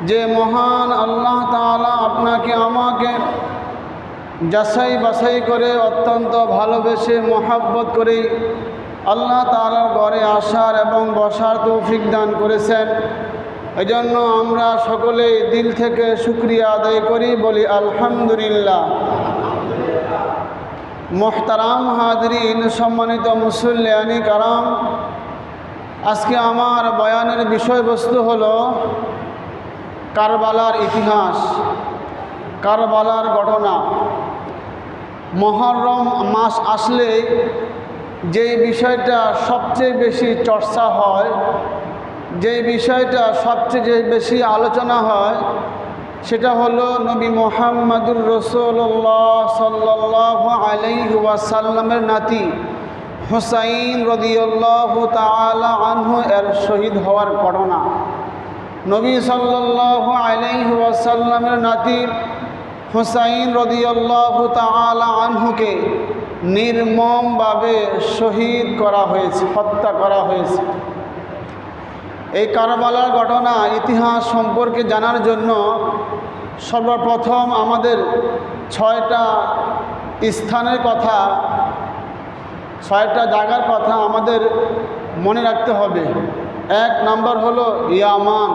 যে মহান আল্লাহ তাআলা আপনাকে আমাকে যাচাই বাছাই করে অত্যন্ত ভালোবেসে মহাব্বত করে আল্লাহ তাআলার ঘরে আসার এবং বসার তৌফিক দান করেছেন। এজন্য আমরা সকলেই দিল থেকে শুকরিয়া আদায় করি, বলি আলহামদুলিল্লাহ। মোহতারাম হাজরিন, সম্মানিত মুসল্লিয়ানি কারাম, আজকে আমার বয়ানের বিষয়বস্তু হলো কারবালার ইতিহাস, কারবালার ঘটনা। মুহররম মাস আসলে যেই বিষয়টা সবচেয়ে বেশি চর্চা হয়, যেই বিষয়টা সবচেয়ে বেশি আলোচনা হয়, সেটা হলো নবী মুহাম্মদুর রাসূলুল্লাহ সাল্লাল্লাহু আলাইহি ওয়াসাল্লামের নাতি হুসাইন রাদিয়াল্লাহু তাআলা আনহু এর শহীদ হওয়ার ঘটনা। নবী সাল্লাল্লাহু আলাইহি ওয়াসাল্লামের নাতি হুসাইন রাদিয়াল্লাহু তাআলা আনহুকে নির্মমভাবে শহীদ করা হয়েছে, হত্যা করা হয়েছে। এই কারবালার ঘটনা ইতিহাস সম্পর্কে জানার জন্য সর্বপ্রথম আমাদের 6টা স্থানের কথা, 6টা জায়গার কথা আমাদের মনে রাখতে হবে। 1 নম্বর হলো ইয়ামান,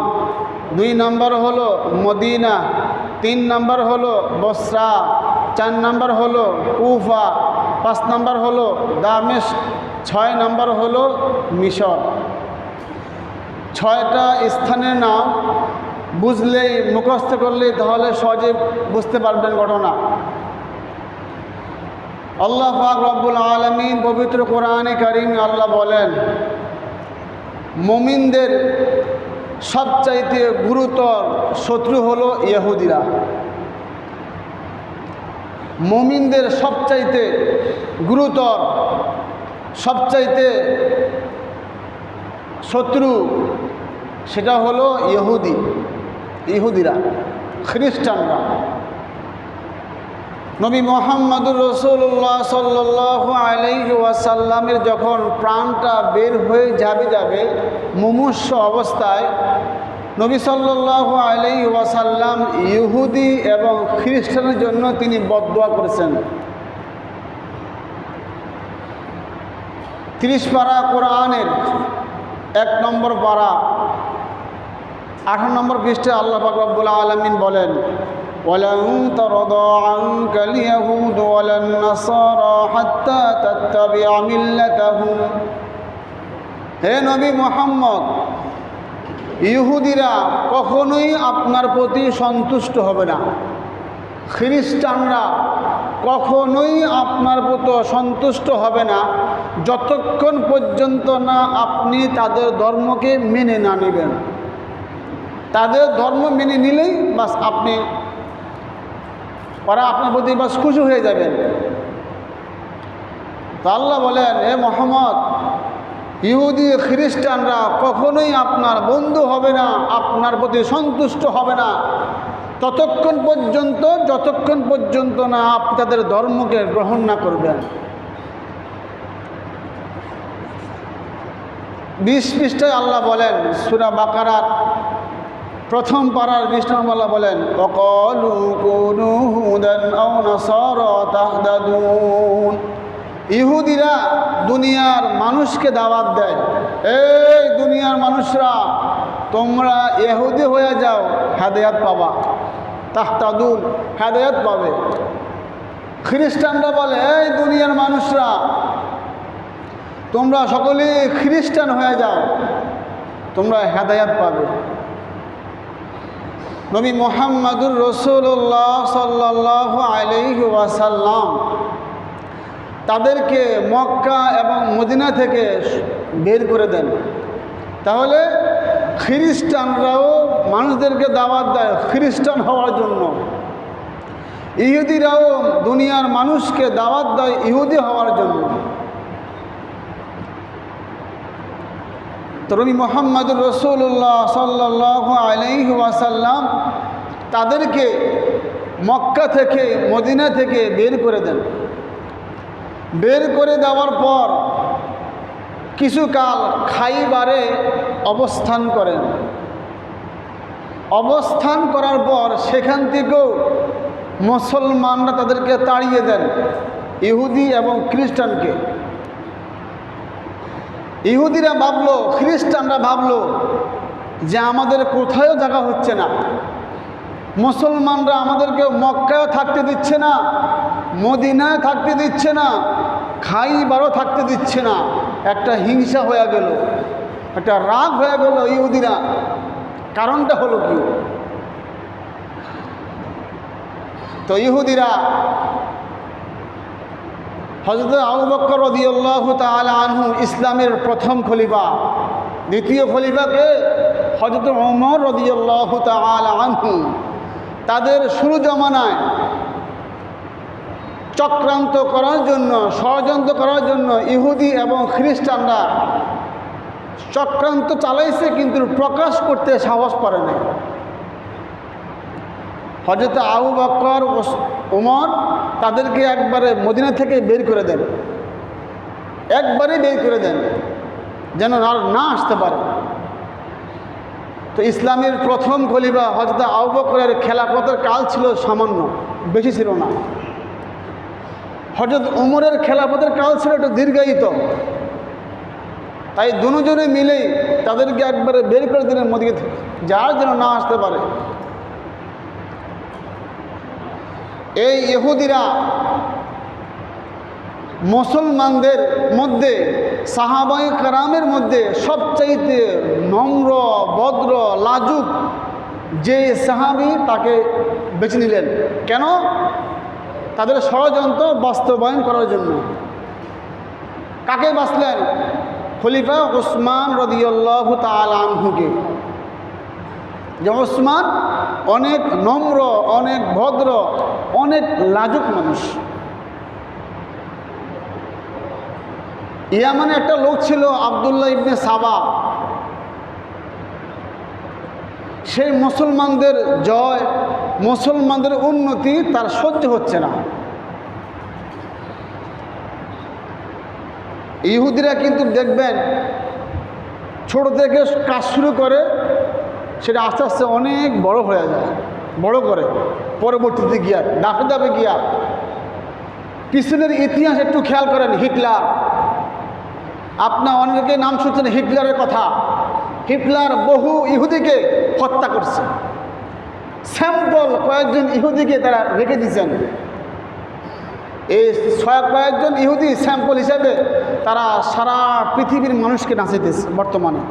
2 নম্বর হলো মদিনা, 3 নম্বর হলো বসরা, 4 নম্বর হলো কুফা, 5 নম্বর হলো দামেস্ক, 6 নম্বর হলো মিশর। 6টা স্থানের নাম বুঝলেই, মুখস্থ করলেই তাহলে সহজে বুঝতে পারবেন ঘটনা। আল্লাহ পাক রব্বুল আলামিন পবিত্র কোরআনে কারীম আল্লাহ বলেন, মুমিনদের সবচাইতে গুরুতর শত্রু হলো ইহুদিরা। মুমিনদের সবচাইতে গুরুতর, সবচাইতে শত্রু সেটা হলো ইহুদিরা, খ্রিস্টানরা। নবী মুহাম্মদুর রাসূলুল্লাহ সাল্লাল্লাহু আলাইহি ওয়াসাল্লামের যখন প্রাণটা বের হয়ে যাবে মুমূর্ষ অবস্থায়, নবী সাল্লাল্লাহু আলাইহি ওয়াসাল্লাম ইহুদি এবং খ্রিস্টানের জন্য তিনি বদদুয়া করেছেন। 30 পারা কোরআনের 1 নম্বর পারা 18 নম্বর পৃষ্ঠে আল্লাহ পাক রব্বুল আলামিন বলেন, ওয়ালান তারদা আনকাল ইয়াহুদ ওয়ালান নাসারা হাত্তা তাত্তাবিআ মিল্লাতাহুম। হে নবী মুহাম্মদ, ইহুদিরা কখনোই আপনার প্রতি সন্তুষ্ট হবে না, খ্রিস্টানরা কখনোই আপনার প্রতি সন্তুষ্ট হবে না যতক্ষণ পর্যন্ত না আপনি তাদের ধর্মকে মেনে না নেবেন। তাদের ধর্ম মেনে নিলেই বাস আপনি, ওরা আপনার প্রতি বাস খুশি হয়ে যাবেন। তো আল্লাহ বলেন, হে মুহাম্মদ, ইহুদি খ্রিস্টানরা কখনোই আপনার বন্ধু হবে না, আপনার প্রতি সন্তুষ্ট হবে না ততক্ষণ পর্যন্ত যতক্ষণ পর্যন্ত না আপনি তাদের ধর্মকে গ্রহণ না করবেন। 20 পৃষ্ঠায় আল্লাহ বলেন, সূরা বাকারার 1ম পারার 20 নম্বর আল্লাহ বলেন, ওয়াকালু কুনু হুদান আও নাসারা তাহদাদুন। ইহুদিরা দুনিয়ার মানুষকে দাওয়াত দেয়, এই দুনিয়ার মানুষরা তোমরা ইহুদি হয়ে যাও, হেদায়েত পাবা, তাহতাদুন, হেদায়েত পাবে। খ্রিস্টানরা বলে, এই দুনিয়ার মানুষরা তোমরা সকলে খ্রিস্টান হয়ে যাও, তোমরা হেদায়েত পাবে। নবী মুহাম্মদুর রাসূলুল্লাহ সাল্লাল্লাহু আলাইহি ওয়াসাল্লাম তাদেরকে মক্কা এবং মদিনা থেকে বের করে দেন। তাহলে খ্রিস্টানরাও মানুষদেরকে দাওয়াত দেয় খ্রিস্টান হওয়ার জন্য, ইহুদিরাও দুনিয়ার মানুষকে দাওয়াত দেয় ইহুদি হওয়ার জন্য। তো নবী মুহাম্মদুর রাসূলুল্লাহ সাল্লাল্লাহু আলাইহি ওয়াসাল্লাম তাদেরকে মক্কা থেকে মদিনা থেকে বের করে দেন। বের করে দেওয়ার পর কিছুকাল খাইবারে অবস্থান করেন। অবস্থান করার পর সেখান থেকেও মুসলমানরা তাদেরকে তাড়িয়ে দেন, ইহুদি এবং খ্রিস্টানকে। ইহুদিরা ভাবলো, খ্রিস্টানরা ভাবলো যে আমাদের কোথাও জায়গা হচ্ছে না, মুসলমানরা আমাদেরকে মক্কায় থাকতে দিচ্ছে না, মদিনায় থাকতে দিচ্ছে না, খাইবারও থাকতে দিচ্ছে না। একটা হিংসা হয়ে গেল, একটা রাগ হয়ে গেল ইহুদিরা। কারণটা হলো কি? তো ইহুদিরা হযরত আবু বকর রাদিয়াল্লাহু তাআলা আনহু, ইসলামের প্রথম খলিফা, দ্বিতীয় খলিফাকে হযরত ওমর রাদিয়াল্লাহু তাআলা আনহু, তাদের শুরু জমানায় চক্রান্ত করার জন্য, ষড়যন্ত্র করার জন্য ইহুদি এবং খ্রিস্টানরা চক্রান্ত চালাইছে, কিন্তু প্রকাশ করতে সাহস করে নাই। হযরত আবু বকর ওমর তাদেরকে একবারে মদিনা থেকে বের করে দেন, একবারে বের করে দেন, যেন আর না আসতে পারে। তো ইসলামের প্রথম খলিফা হযরত আবু বকরের খেলাফতের কাল ছিল সামান্য, বেশি ছিল না। হযরত ওমরের খেলাফতের কাল ছিল একটু দীর্ঘায়িত। তাই দুজনে মিলেই তাদেরকে একবারে বের করে দিলেন মদিনা থেকে, যার যেন না আসতে পারে। এই ইহুদিরা মুসলমানদের মধ্যে, সাহাবায়ে কেরামের মধ্যে সবচাইতে নম্র, ভদ্র, লাজুক যে সাহাবী, তাকে বেছে নিলেন। কেন? তাদের ষড়যন্ত্র বাস্তবায়ন করার জন্য। কাকে বাছলেন? খলিফা উসমান রাদিয়াল্লাহু তাআলা আনহুকে। যে উসমান অনেক নম্র, অনেক ভদ্র, অনেক লাজুক মানুষ। ইয়ামানে একটা লোক ছিল আব্দুল্লাহ ইবনে সাবা। সেই মুসলমানদের জয়, মুসলমানদের উন্নতি তার সহ্য হচ্ছে না। ইহুদিরা কিন্তু দেখবেন ছোট থেকে কাজ শুরু করে, সেটা আস্তে আস্তে অনেক বড় হয়ে যায়, বড় করে পরবর্তীতে গিয়া ডাকে যাবে গিয়া। পিছনের ইতিহাস একটু খেয়াল করেন। হিটলার, আপনার অনেকে নাম শুনছেন হিটলারের কথা। হিটলার বহু ইহুদিকে হত্যা করছে। স্যাম্পল কয়েকজন ইহুদিকে তারা রেখে দিয়েছেন। এই কয়েকজন ইহুদি স্যাম্পল হিসাবে তারা সারা পৃথিবীর মানুষকে নাচাইতেছে বর্তমানে।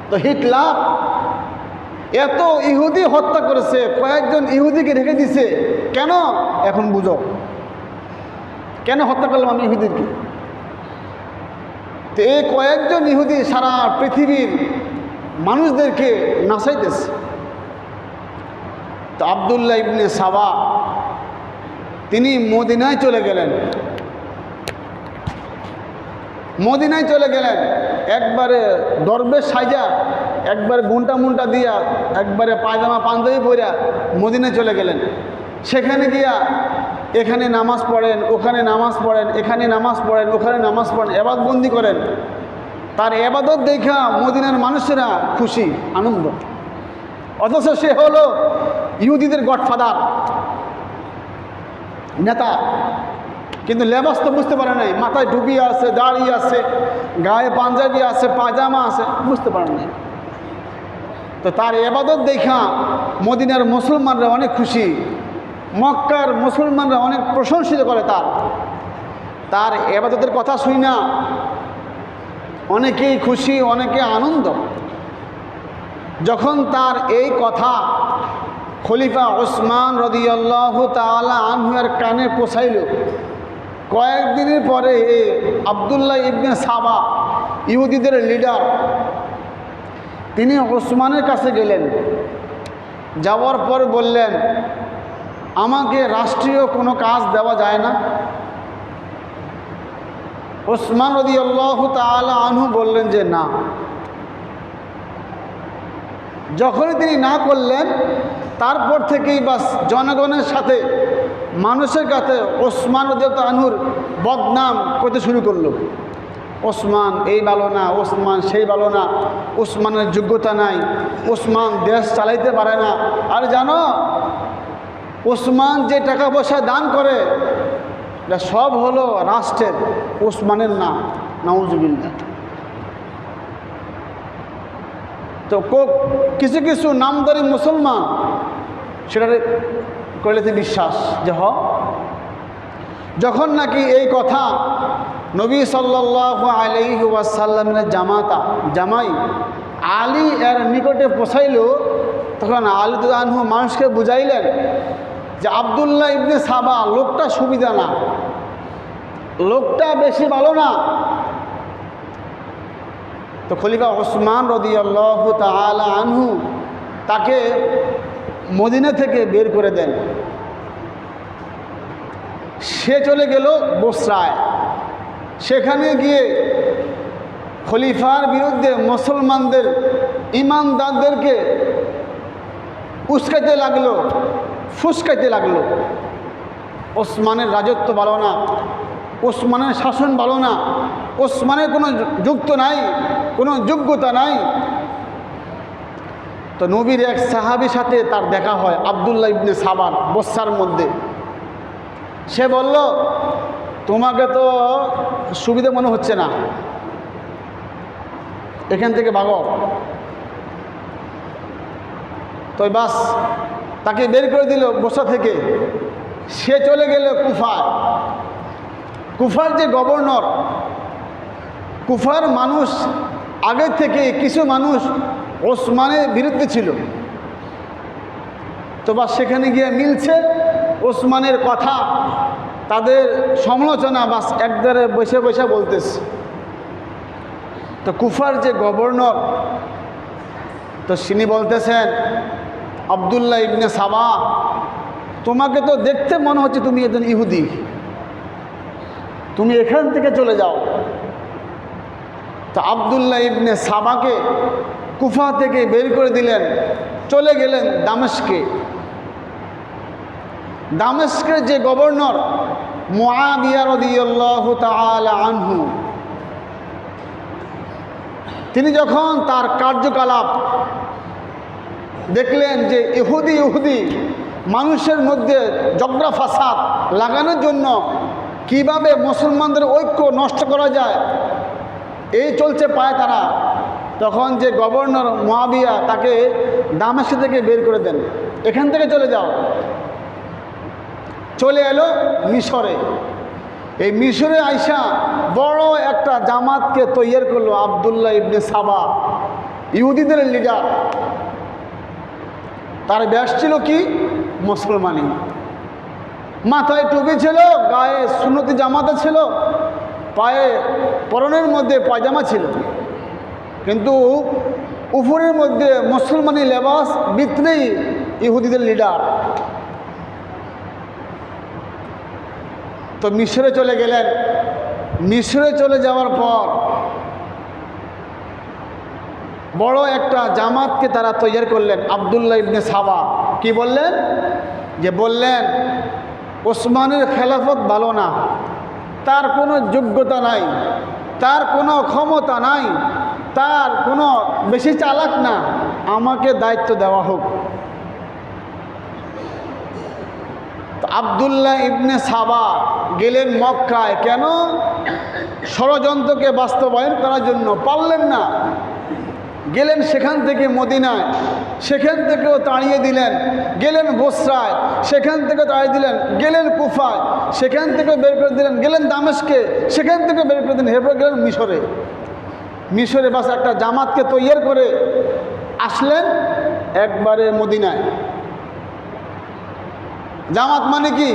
তো হিটলার এত ইহুদি হত্যা করেছে, কয়েকজন ইহুদিকে রেখে দিছে। কেন? এখন বুঝো কেন হত্যা করলাম আমি ইহুদিকে। তো এই কয়েকজন ইহুদি সারা পৃথিবীর মানুষদেরকে নাচাইতেছে। তো আব্দুল্লাহ ইবনে সাবা তিনি মদিনায় চলে গেলেন। মদিনায় চলে গেলেন একবারে দরবেশ সাইজা, একবারে গুন্টা মুন্টা দিয়া, একবারে পায়জামা পাঞ্জাবি পরা মদিনায় চলে গেলেন। সেখানে গিয়া এখানে নামাজ পড়েন, ওখানে নামাজ পড়েন, এখানে নামাজ পড়েন, ওখানে নামাজ পড়েন, এবাদতবন্দি করেন। তার এবাদত দেখা মদিনার মানুষেরা খুশি, আনন্দ। অথচ সে হলো ইহুদিদের গডফাদার, নেতা। কিন্তু লেবাস তো বুঝতে পারে নাই। মাথায় টুপি আছে, দাড়ি আছে, গায়ে পাঞ্জাবি আছে, পায়জামা আছে, বুঝতে পারে নাই। তো তার এবাদত দেখা মদিনার মুসলমানরা অনেক খুশি, মক্কার মুসলমানরা অনেক প্রশংসিত করে তার এবাদতের কথা শুই না। অনেকেই খুশি, অনেকে আনন্দ। যখন তার এই কথা খলিফা উসমান রাদিয়াল্লাহু তাআলা আনহুর কানে পৌঁছাইল, কয়েকদিনের পরে এই আব্দুল্লাহ ইবনে সাবা, ইহুদিদের লিডার, তিনি উসমানের কাছে গেলেন। যাওয়ার পর বললেন, আমাকে রাষ্ট্রীয় কোনো কাজ দেওয়া যায় না? উসমান রাদিয়াল্লাহু তাআলা আনহু বললেন যে না। যখনই তিনি না করলেন, তারপর থেকেই বাস জনগণের সাথে, মানুষের কাছে উসমান রাদিয়াল্লাহু আনহুর বদনাম করতে শুরু করলো। ওসমান এই ভালো না, ওসমান সেই ভালো না, ওসমানের যোগ্যতা নাই, ওসমান দেশ চালাইতে পারে না। আর জানো ওসমান যে টাকা পয়সা দান করে এটা সব হলো রাষ্ট্রের, ওসমানের না। নাউজুবিল্লাহ। তো কিছু কিছু নামদারি মুসলমান সেটা করলে বিশ্বাস যে যখন নাকি এই কথা নবী সাল্লাল্লাহু আলাইহি ওয়াসাল্লামের জামাই আলী এর নিকটে পৌঁছাইল, তখন আলী রাদিয়াল্লাহু আনহু মানুষকে বুঝাইলেন যে আব্দুল্লাহ ইবনে সাবা লোকটা সুবিধা না, লোকটা বেশি ভালো না। তো খলিফা ওসমান রাদিয়াল্লাহু তাআলা আনহু তাকে মদিনা থেকে বের করে দেন। সে চলে গেল বসরায়। সেখানে গিয়ে খলিফার বিরুদ্ধে মুসলমানদের ইমানদারদেরকে উস্কাইতে লাগলো, ফুসকাইতে লাগলো। ওসমানের রাজত্ব ভালো না, ওসমানের শাসন ভালো না, ওসমানের কোনো যুক্ত নাই, কোনো যোগ্যতা নাই। তো নবীর এক সাহাবীর সাথে তার দেখা হয়, আব্দুল্লাহ ইবনে সাবার, বসরার মধ্যে। সে বলল, তোমাকে তো সুবিধা মনে হচ্ছে না, এখান থেকে ভাগো। তো বাস তাকে বের করে দিল বসরা থেকে। সে চলে গেল কুফায়। কুফার যে গভর্নর, কুফার মানুষ আগে থেকে কিছু মানুষ ওসমানের বিরুদ্ধে ছিল। তো বাস সেখানে গিয়ে মিলছে ওসমানের কথা, তাদের সমালোচনা বাস একদারে বসে বসে বলতেছে। তো কুফার যে গভর্নর, তো তিনি বলতেছেন, আব্দুল্লাহ ইবনে সাবা, তোমাকে তো দেখতে মনে হচ্ছে তুমি একজন ইহুদি, তুমি এখান থেকে চলে যাও। তো আব্দুল্লাহ ইবনে সাবাকে কুফা থেকে বের করে দিলেন, চলে গেলেন দামেস্কে। দামেস্কের যে গভর্নর মুআবিয়া রাদিয়াল্লাহু তাআলা আনহু, তিনি যখন তার কার্যকলাপ দেখলেন যে ইহুদি মানুষের মধ্যে ঝগড়া ফাসাদ লাগানোর জন্য কিভাবে মুসলমানদের ঐক্য নষ্ট করা যায়, এই চলছে পায় তারা, তখন যে গভর্নর মুআবিয়া তাকে দামেস্ক থেকে বের করে দেন, এখান থেকে চলে যাও। চলে এলো মিশরে। এই মিশরে আইসা বড় একটা জামাতকে তৈরি করলো আব্দুল্লাহ ইবনে সাবা, ইহুদিদের লিডার। তার ব্যাস ছিল কি? মুসলমানি। মাথায় টুপি ছিল, গায়ে সুন্নতি জামাতে ছিল, পায়ে পরনের মধ্যে পায়জামা ছিল, কিন্তু উপরের মধ্যে মুসলমানি লেবাস, ভিতরেই ইহুদিদের লিডার। তো মিশরে চলে গেলেন। মিশরে চলে যাওয়ার পর বড় একটা জামাতকে তারা তৈরি করলেন। আব্দুল্লাহ ইবনে সাবা কি বললেন? যে বললেন ওসমানের খেলাফত ভালো না, তার কোনো যোগ্যতা নাই, তার কোনো ক্ষমতা নাই, তার কোনো বেশি চালাক না, আমাকে দায়িত্ব দেওয়া হোক। তো আব্দুল্লাহ ইবনে সাবা গেলেন মক্কায়। কেন? ষড়যন্ত্রকে বাস্তবায়ন করার জন্য। পারলেন না, গেলেন সেখান থেকে মদিনায়, সেখান থেকেও তাড়িয়ে দিলেন। গেলেন বসরায়, সেখান থেকে তাড়িয়ে দিলেন। গেলেন কুফায়, সেখান থেকে বের করে দিলেন। গেলেন দামেস্কে, সেখান থেকে বের করে দিলেন। এরপর গেলেন মিশরে। মিশরে বাস একটা জামাতকে তৈরি করে আসলেন একবারে মদিনায়। জামাত মানে কি?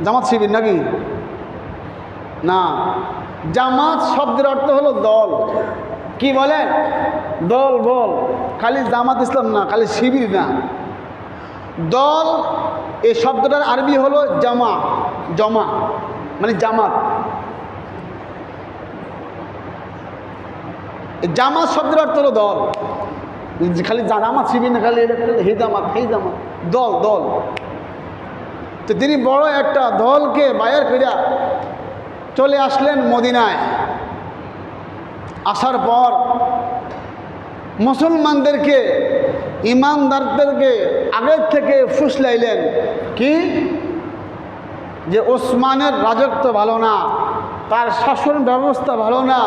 জামাত শিবির নাকি? না, জামাত শব্দের অর্থ হলো দল। কি বলেন? দল, বল। খালি জামাত ইসলাম না, খালি শিবির না, দল। এই শব্দটার আরবি হলো জামা, জমা মানে জামাত। জামাত শব্দের অর্থ হলো দল। খালি জামাত শিবির না, খালি হে জামাত, হে জামাত, দল, দল। তো তিনি বড় একটা দলকে বায়ার করিয়া চলে আসলেন মদিনায়। আসার পর মুসলমানদেরকে, ইমানদারদেরকে আগের থেকে ফুসলাইলেন কি, যে ওসমানের রাজত্ব ভালো না, তার শাসন ব্যবস্থা ভালো না,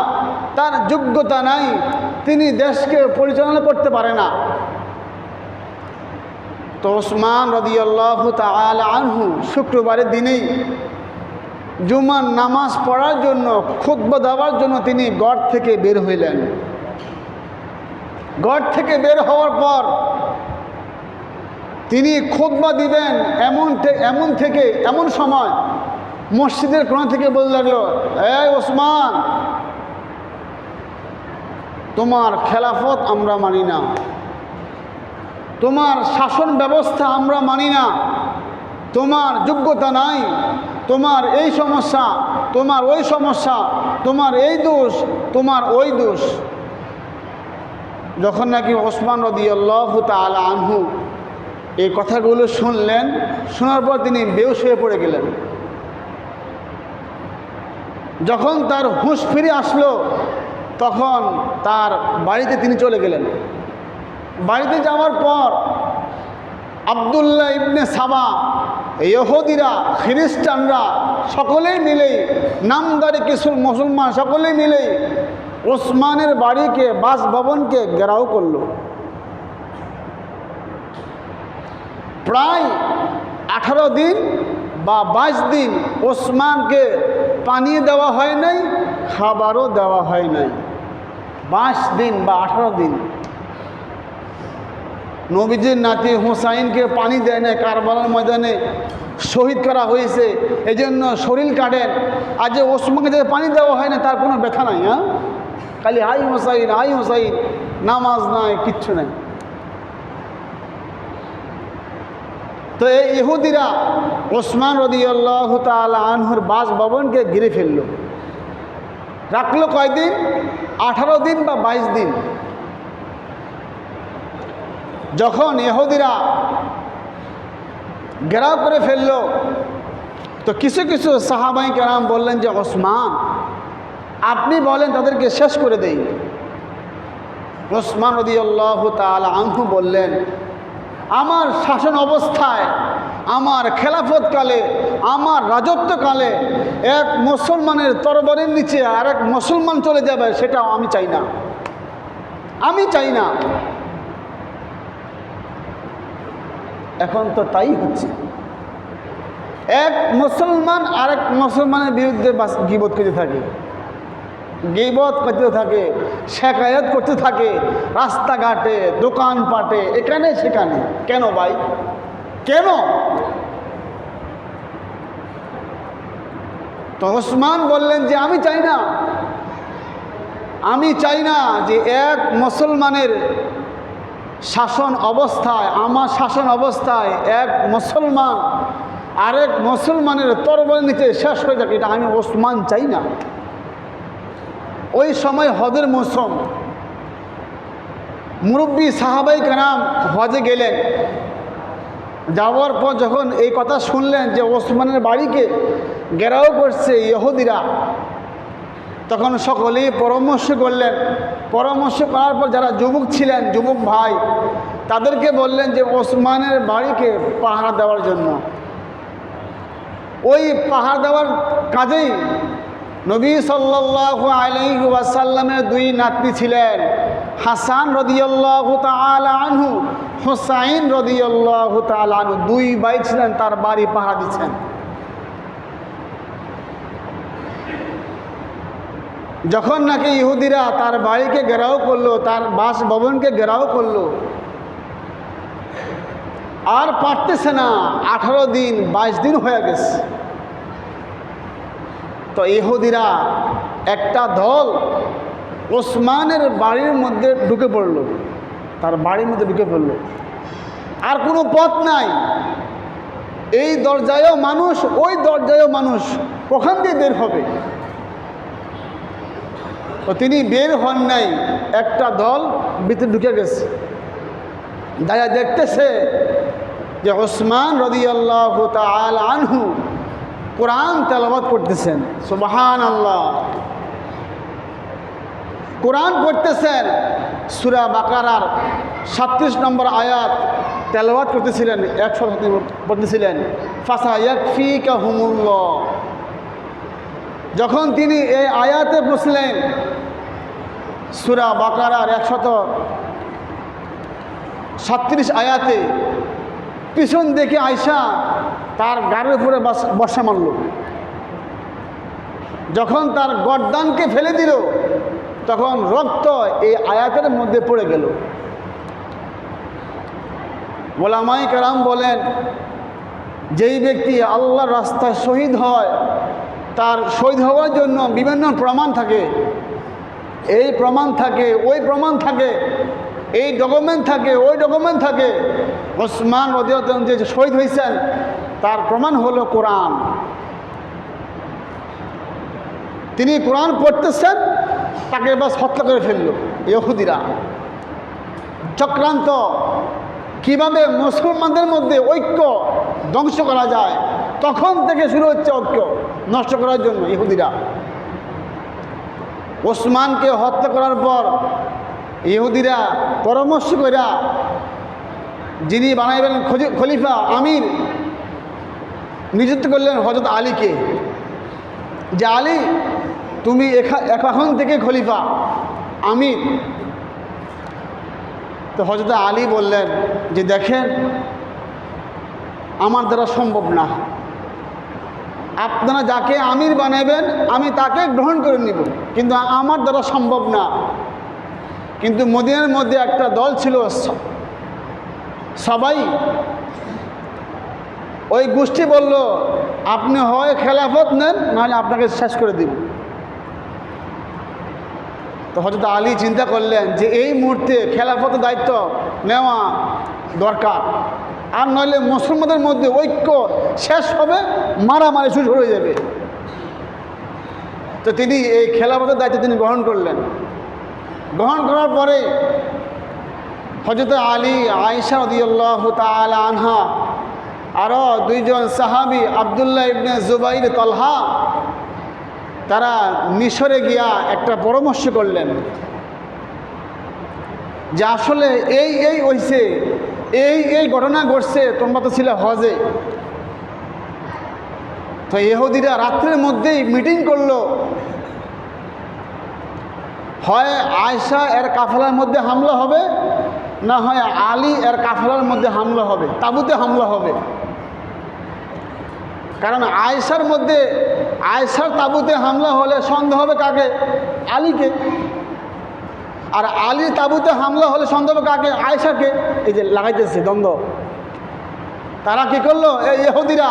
তার যোগ্যতা নাই, তিনি দেশকে পরিচালনা করতে পারে না। তো ওসমান রাদিয়াল্লাহু তাআলা আনহু শুক্রবারের দিনেই জুমার নামাজ পড়ার জন্য, খুতবা দেওয়ার জন্য তিনি গড় থেকে বের হইলেন। গড় থেকে বের হওয়ার পর তিনি খুতবা দিবেন, এমন সময় মসজিদের কোণ থেকে বলতে লাগলো, এই ওসমান, তোমার খেলাফত আমরা মানি না, তোমার শাসন ব্যবস্থা আমরা মানি না, তোমার যোগ্যতা নাই, তোমার এই সমস্যা, তোমার ওই সমস্যা, তোমার এই দোষ, তোমার ওই দোষ। যখন নাকি ওসমান রাদিয়াল্লাহু তাআলা আনহু এই কথাগুলো শুনলেন, শোনার পর তিনি বেহুশ হয়ে পড়ে গেলেন। যখন তার হুঁশ ফিরে আসলো, তখন তার বাড়িতে তিনি চলে গেলেন। বাড়িতে যাওয়ার পর আব্দুল্লাহ ইবনে সাবা, ইহুদিরা, খ্রিস্টানরা সকলেই মিলেই, নামদারি কিছু মুসলমান সকলেই মিলেই ওসমানের বাড়িকে, বাসভবনকে ঘেরাও করলো। প্রায় 18 দিন বা 22 দিন ওসমানকে পানি দেওয়া হয় নাই, খাবারও দেওয়া হয় নাই। 22 দিন বা 18 দিন নবীজির নাতি হুসাইনকে পানি দেয় না, কারবালার ময়দানে শহীদ করা হয়েছে, এই জন্য শরীর কাটেন। আর যে ওসমানকে যে পানি দেওয়া হয় না, তার কোনো ব্যথা নাই। হ্যাঁ, খালি আই হুসাইন, আই হুসাইন, নামাজ নাই, কিচ্ছু নাই। তো এই ইহুদিরা ওসমান রাদিয়াল্লাহু তাআলা আনহুর বাসভবনকে ঘিরে ফেলল। রাখলো কয়দিন? 18 দিন বা 22 দিন। যখন ইহুদিরা ঘেরাও করে ফেলল, তো কিছু কিছু সাহাবায়ে কেরাম বললেন যে, ওসমান, আপনি বলেন তাদেরকে শেষ করে দেই। ওসমান রাদিয়াল্লাহু তাআলা আনহু বললেন, আমার শাসন অবস্থায়, আমার খেলাফতকালে, আমার রাজত্বকালে এক মুসলমানের তরবারির নিচে আর এক মুসলমান চলে যাবে, সেটা আমি চাই না, আমি চাই না। এখন তো তাই হচ্ছে, এক মুসলমান আরেক মুসলমানের বিরুদ্ধে গীবত করতে থাকে, গীবত করতে থাকে, শেকায়ত করতে থাকে, রাস্তাঘাটে, দোকানপাটে, এখানে সেখানে। কেন ভাই, কেন? তো ওসমান বললেন যে, আমি চাই না, আমি চাই না যে এক মুসলমানের শাসন অবস্থায়, আমার শাসন অবস্থায় এক মুসলমান আরেক মুসলমানের তরবারির নিচে শেষ হয়ে যাক, এটা আমি ওসমান চাই না। ওই সময় হজের মৌসুম, মুরব্বী সাহাবাই কেরাম হজে গেলেন। যাওয়ার পর যখন এই কথা শুনলেন যে ওসমানের বাড়িকে ঘেরাও করছে ইহুদিরা, তখন সকলেই পরামর্শ করলেন। পরামর্শ করার পর যারা যুবক ছিলেন, যুবক ভাই, তাদেরকে বললেন যে ওসমানের বাড়িকে পাহারা দেওয়ার জন্য। ওই পাহারা দেওয়ার কাজেই নবী সাল্লাল্লাহু আলাইহি ওয়াসাল্লামের 2 নাতনি ছিলেন, হাসান রাদিয়াল্লাহু তাআলা আনহু, হুসাইন রাদিয়াল্লাহু তাআলা আনহু, 2 ভাই ছিলেন, তার বাড়ি পাহারা দিচ্ছেন। যখন নাকি ইহুদিরা তার বাড়িকে ঘেরাও করলো, তার বাসভবনকে ঘেরাও করলো, আর পারতেছে না, 18 দিন 22 দিন হয়ে গেছে। তো ইহুদিরা একটা দল ওসমানের বাড়ির মধ্যে ঢুকে পড়ল, তার বাড়ির মধ্যে ঢুকে পড়ল। আর কোনো পথ নাই, এই দরজায়ও মানুষ, ওই দরজায়ও মানুষ, ওখান দিয়ে বের হবে। তো তিনি বের হন নাই, একটা দল ভিতরে ঢুকে গেছে। দায়া দেখতেছে যে ওসমান রাদিয়াল্লাহু তাআলা আনহু কোরআন তেলাওয়াত করতেছেন, সুবহানাল্লাহ। কোরআন পড়তেছেন, সূরা বাকারার 37 নম্বর আয়াত তেলাওয়াত করতেছিলেন, 100 পড়তেছিলেন, ফাসায়াকফিকাহুমুল্লাহ। যখন তিনি এই আয়াতে বসলেন, সূরা বাকারার 137 আয়াতে, পিছন দেখে আয়সা তার গাড়ির উপরে বর্ষা মারল। যখন তার গর্দানকে ফেলে দিল, তখন রক্ত এই আয়াতের মধ্যে পড়ে গেল। ওলামায়ে কেরাম বলেন, যেই ব্যক্তি আল্লাহর রাস্তায় শহীদ হয়, তার শহীদ হওয়ার জন্য বিভিন্ন প্রমাণ থাকে, এই প্রমাণ থাকে, ওই প্রমাণ থাকে, এই ডকুমেন্ট থাকে, ওই ডকুমেন্ট থাকে। ওসমান রাদিয়াল্লাহু আনহু যে শহীদ হয়েছেন, তার প্রমাণ হলো কোরআন। তিনি কোরআন পড়তেছেন, তাকে বাস হত্যা করে ফেলল ইহুদিরা। চক্রান্ত, কিভাবে মুসলমানদের মধ্যে ঐক্য ধ্বংস করা যায়, তখন থেকে শুরু হচ্ছে ঐক্য নষ্ট করার জন্য ইহুদিরা। ওসমানকে হত্যা করার পর ইহুদিরা পরামর্শ করে যিনি বানাইবেন খলিফা, আমির, নিযুক্ত করলেন হযরত আলীকে, যে আলী, তুমি এখন থেকে খলিফা, আমির। তো হযরত আলী বললেন যে দেখেন, আমার দ্বারা সম্ভব না, আপনারা যাকে আমির বানাবেন আমি তাকে গ্রহণ করে নিব, কিন্তু আমার দ্বারা সম্ভব না। কিন্তু মদিনার মধ্যে একটা দল ছিল, সবাই, ওই গোষ্ঠী বলল, আপনি হয় খেলাফত নেন, নাহলে আপনাকে শেষ করে দিব। তো হযরত আলী চিন্তা করলেন যে এই মুহূর্তে খেলাফতের দায়িত্ব নেওয়া দরকার, আর নইলে মুসলমানদের মধ্যে ঐক্য শেষ হবে, মারামারি শুরু হয়ে যাবে। তো তিনি এই খেলাফতের দায়িত্ব তিনি গ্রহণ করলেন। গ্রহণ করার পরে হযরত আলী, আয়েশা রাদিয়াল্লাহু তাআলা আনহা, আরও দুইজন সাহাবী আব্দুল্লাহ ইবনে জুবাইর, তালহা, তারা মিশরে গিয়া একটা পরামর্শ করলেন যে আসলে এই হইছে, এই ঘটনা ঘটছে, তোমরা তো ছিল হজে। তো ইহুদিরা রাত্রের মধ্যেই মিটিং করলো, হয় আয়েশা এর কাফেলার মধ্যে হামলা হবে, না হয় আলী এর কাফেলার মধ্যে হামলা হবে, তাঁবুতে হামলা হবে। কারণ আয়েশার তাঁবুতে হামলা হলে সন্দেহ হবে কাকে? আলীকে। আর আলীর তাঁবুতে হামলা হলে সন্দেহ হবে কাকে? আয়েশাকে। এই যে লাগাইতেছে দ্বন্দ্ব। তারা কি করলো? এই ইহুদিরা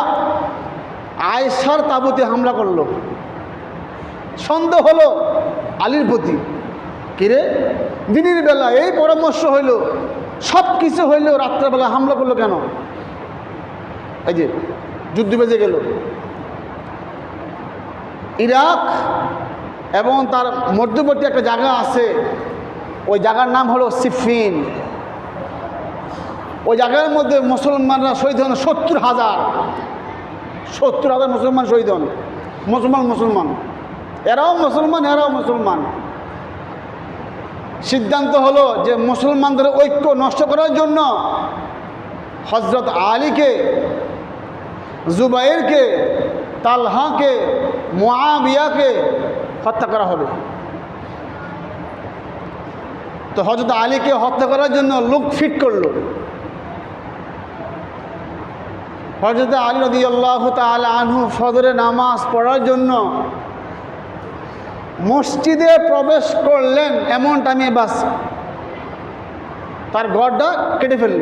আয়েশার তাঁবুতে হামলা করলো, সন্দেহ হলো আলীর প্রতি। কিরে, দিনের বেলা এই পরামর্শ হইল, সব কিছু হইল, রাত্রেবেলা হামলা করলো কেন? এই যে যুদ্ধ বেজে গেল। ইরাক এবং তার মধ্যবর্তী একটা জায়গা আছে, ওই জায়গার নাম হলো সিফিন। ওই জায়গার মধ্যে মুসলমানরা শহীদ হন 70,000 মুসলমান শহীদ হন। মুসলমান এরাও মুসলমান। সিদ্ধান্ত হলো যে মুসলমানদের ঐক্য নষ্ট করার জন্য হযরত আলীকে, জুবাইরকে, তালহাকে, মুআবিয়াকে হত্যা করা হবে। তো হযরত আলীকে হত্যা করার জন্য লোক ফিট করলো। হযরত আলী রাদিয়াল্লাহু তাআলা আনহু ফজরে নামাজ পড়ার জন্য মসজিদে প্রবেশ করলেন, এমন টাইমে বাস তার গড়টা কেটে ফেলল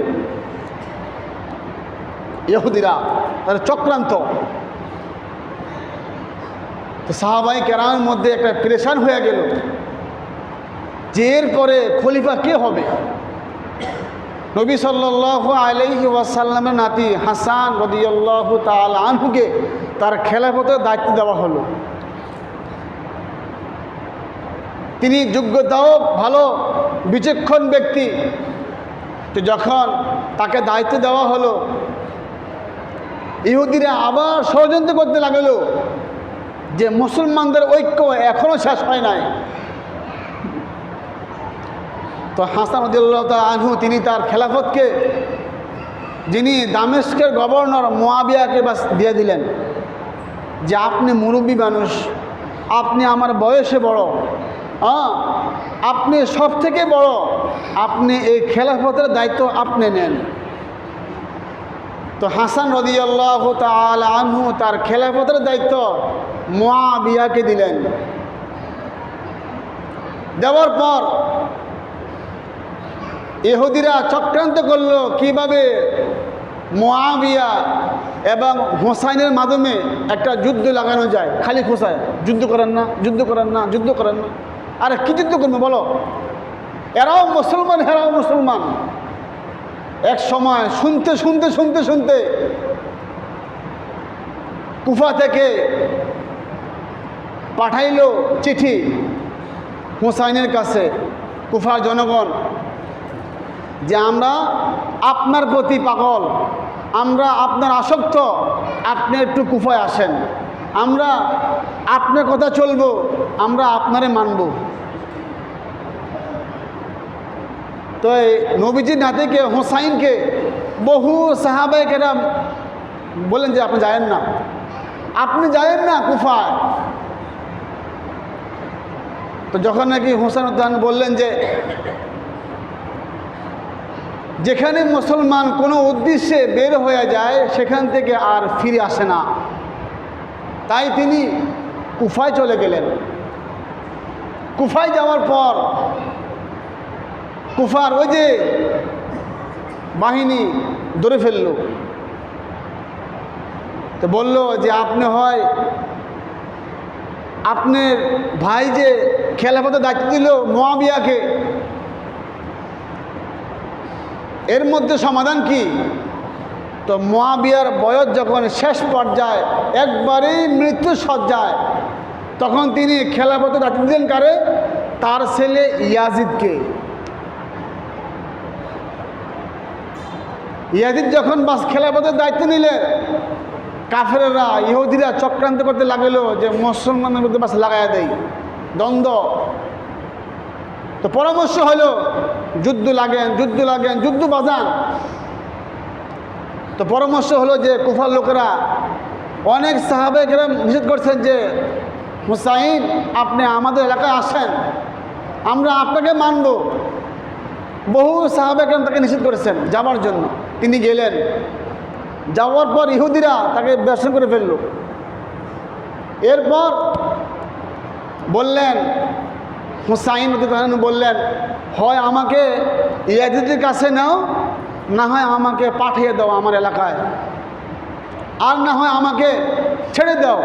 ইহুদিরা, তার চক্রান্ত। তো সাহাবায়ে কেরামের মধ্যে একটা প্রেশার হয়ে গেল যে এরপরে খলিফা কে হবে। নবী সাল্লাল্লাহু আলাইহি ওয়াসাল্লামের নাতি হাসান রাদিয়াল্লাহু তাআলা আনহুকে তার খেলাফতের দায়িত্ব দেওয়া হলো। তিনি যোগ্যতাও ভালো, বিচক্ষণ ব্যক্তি। তো যখন তাকে দায়িত্ব দেওয়া হলো, ইহুদিরা আবার ষড়যন্ত্র করতে লাগলো যে মুসলমানদের ঐক্য এখনও শেষ হয় নাই, তো হাসান রাদিয়াল্লাহু তাআলা আনহু তিনি তার খেলাফতকে যিনি দামেস্কের গভর্নর মুয়াবিয়াকে বাস দিয়ে দিলেন যে আপনি মুরব্বী মানুষ, আপনি আমার বয়সে বড়, আপনি সব থেকে বড়, আপনি এই খেলাফতের দায়িত্ব আপনি নেন। তো হাসান রাদিয়াল্লাহু তাআলা আনহু তার খেলাফতের দায়িত্ব মুয়াবিয়াকে দিলেন। দেওয়ার পর ইহুদিরা চক্রান্ত করলো কিভাবে মুয়াবিয়া এবং হোসাইনের মাধ্যমে একটা যুদ্ধ লাগানো যায়। খালি খোসায় যুদ্ধ করেন না, যুদ্ধ করেন না, যুদ্ধ করেন না। আরে কি যুদ্ধ করবে বলো? এরাও মুসলমান, এরাও মুসলমান। এক সময় শুনতে শুনতে শুনতে শুনতে কুফা থেকে পাঠাইলো চিঠি হোসাইনের কাছে কুফার জনগণ যে আমরা আপনার প্রতি পাগল, আমরা আপনার আসক্ত, আপনি একটু কুফায় আসেন, আমরা আপনার কথা চলবো, আমরা আপনারে মানব। তো এই নবীজির নাতিকে হোসাইনকে বহু সাহাবায়ে কেরাম বলেন যে আপনি যায়েন না, আপনি যায়েন না কুফায়। তো যখন নাকি হোসেন উদ্দান বললেন যে যেখানে মুসলমান কোনো উদ্দেশ্যে বের হয়ে যায় সেখান থেকে আর ফিরে আসে না, তাই তিনি কুফায় চলে গেলেন। কুফায় যাওয়ার পর কুফার ওই যে বাহিনী ধরে ফেলল। তো বলল যে আপনি হয় আপনার ভাই যে খেলাফতের দায়িত্ব দিল মুয়াবিয়াকে, এর মধ্যে সমাধান কি? তো মুয়াবিয়ার বয়স যখন শেষ পর্যায়ে একবারেই মৃত্যু সজ্জায়, তখন তিনি খেলাফতের দায়িত্ব দিলেন কারে? তার ছেলে ইয়াজিদকে। ইয়াজিদ যখন বাস খেলাফতের দায়িত্ব নিলে, কাফেররা ইহুদিরা চক্রান্ত করতে লাগলো যে মুসলমানের মধ্যে বাস লাগাইয়া দেয়, দ্বন্দ্ব। তো পরামর্শ হলো যুদ্ধ লাগেন, যুদ্ধ লাগেন, যুদ্ধ বাজান। তো পরামর্শ হলো যে কুফার লোকেরা অনেক সাহাবায়ে কেরাম নিষেধ করছেন যে হুসাইন আপনি আমাদের এলাকায় আসেন, আমরা আপনাকে মানব। বহু সাহাবায়ে কেরাম তাকে নিষেধ করেছেন যাওয়ার জন্য। তিনি গেলেন। যাওয়ার পর ইহুদিরা তাকে বেশন করে ফেলল। এরপর বললেন হুসাইন বললেন, হয় আমাকে ইয়াজিদের কাছে নাও, না হয় আমাকে পাঠিয়ে দাও আমার এলাকায়, আর না হয় আমাকে ছেড়ে দাও।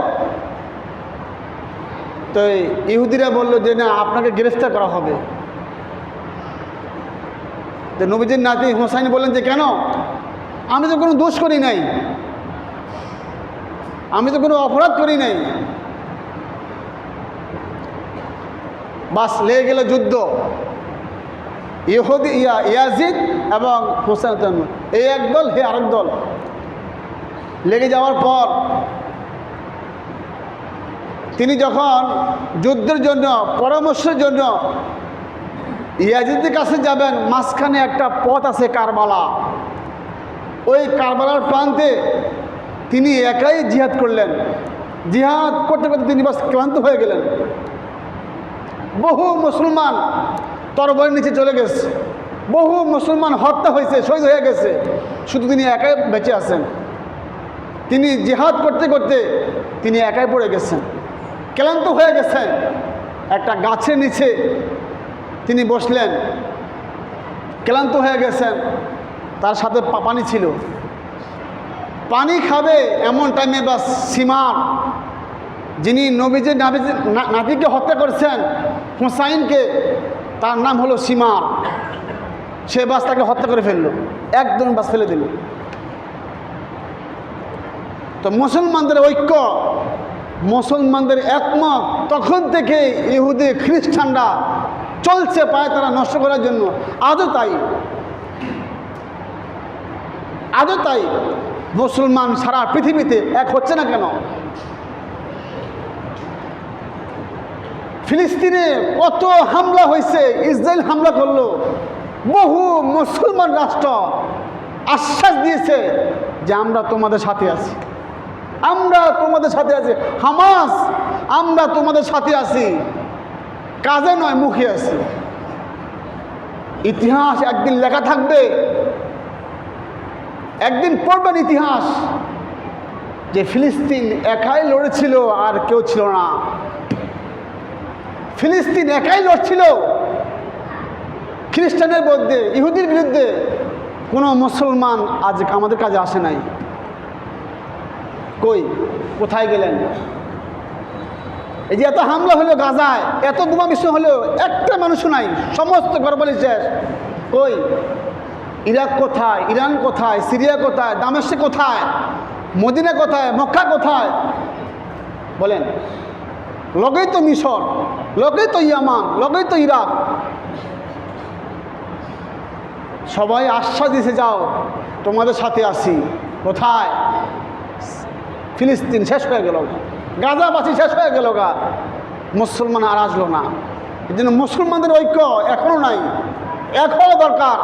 তো ইহুদিরা বলল যে না, আপনাকে গ্রেফতার করা হবে। তো নবীজির নাতি হুসাইন বললেন যে কেন? আমি তো কোনো দোষ করি নাই, আমি তো কোনো অপরাধ করি নাই। বাস লেগে গেল যুদ্ধ। ইয়াজিদ এবং হোসেন এই এক দল, হে আরেক দল। লেগে যাওয়ার পর তিনি যখন যুদ্ধের জন্য পরামর্শের জন্য ইয়াজিদের কাছে যাবেন, মাঝখানে একটা পথ আছে কারবালা। ওই কারবালার প্রান্তে তিনি একাই জিহাদ করলেন। জিহাদ করতে করতে তিনি বাস ক্লান্ত হয়ে গেলেন। বহু মুসলমান তরবারির নিচে চলে গেছে, বহু মুসলমান হত্যা হয়েছে, শহীদ হয়ে গেছে, শুধু তিনি একাই বেঁচে আছেন। তিনি জিহাদ করতে করতে তিনি একাই পড়ে গেছেন, ক্লান্ত হয়ে গেছেন। একটা গাছের নিচে তিনি বসলেন, ক্লান্ত হয়ে গেছেন। তার সাথে পানি ছিল, পানি খাবে এমন টাইমে বাস সিমার, যিনি নবীজির নাতিকে হত্যা করেছেন হুসাইনকে, তার নাম হলো সিমার, সে বাস তাকে হত্যা করে ফেললো, একদম বাস ফেলে দিল। তো মুসলমানদের ঐক্য, মুসলমানদের একমত তখন থেকে ইহুদি খ্রিস্টানরা চলছে পায় তারা নষ্ট করার জন্য। আজও তাই, আজও তাই। মুসলমান সারা পৃথিবীতে এক হচ্ছে না কেন? ফিলিস্তিনে কত হামলা হয়েছে, ইসরায়েল হামলা করলো, বহু মুসলমান রাষ্ট্র আশ্বাস দিয়েছে যে আমরা তোমাদের সাথে আছি, আমরা তোমাদের সাথে আছি। হামাস, আমরা তোমাদের সাথে আছি, কাজে নয় মুখে আছি। ইতিহাস একদিন লেখা থাকবে, একদিন পড়বেন ইতিহাস যে ফিলিস্তিন একাই লড়েছিল আর কেউ ছিল না। ফিলিস্তিন একাই লড়ছিল খ্রিস্টানের বিরুদ্ধে, ইহুদির বিরুদ্ধে। কোনো মুসলমান আজ আমাদের কাজে আসে নাই। কই, কোথায় গেলেন? এই যে এত হামলা হলো গাজায়, এত বোমা বিস্ফোরণ হলো, একটা মানুষও নাই, সমস্ত ঘরবাড়ি শেষ। কই, ইরাক কোথায়, ইরান কোথায়, সিরিয়া কোথায়, দামেস্ক কোথায়, মদিনা কোথায়, মক্কা কোথায়? বলেন, লগেই তো মিশর, লগেই তো ইয়ামান, লগেই তো ইরাক। সবাই আশ্বাস দিয়েছে যাও তোমাদের সাথে আসি। কোথায়? ফিলিস্তিন শেষ হয়ে গেল, গাজাবাসী শেষ হয়ে গেল গা, মুসলমান আর আসলো না। এই জন্য মুসলমানদের ঐক্য এখনো নাই, এখনো দরকার।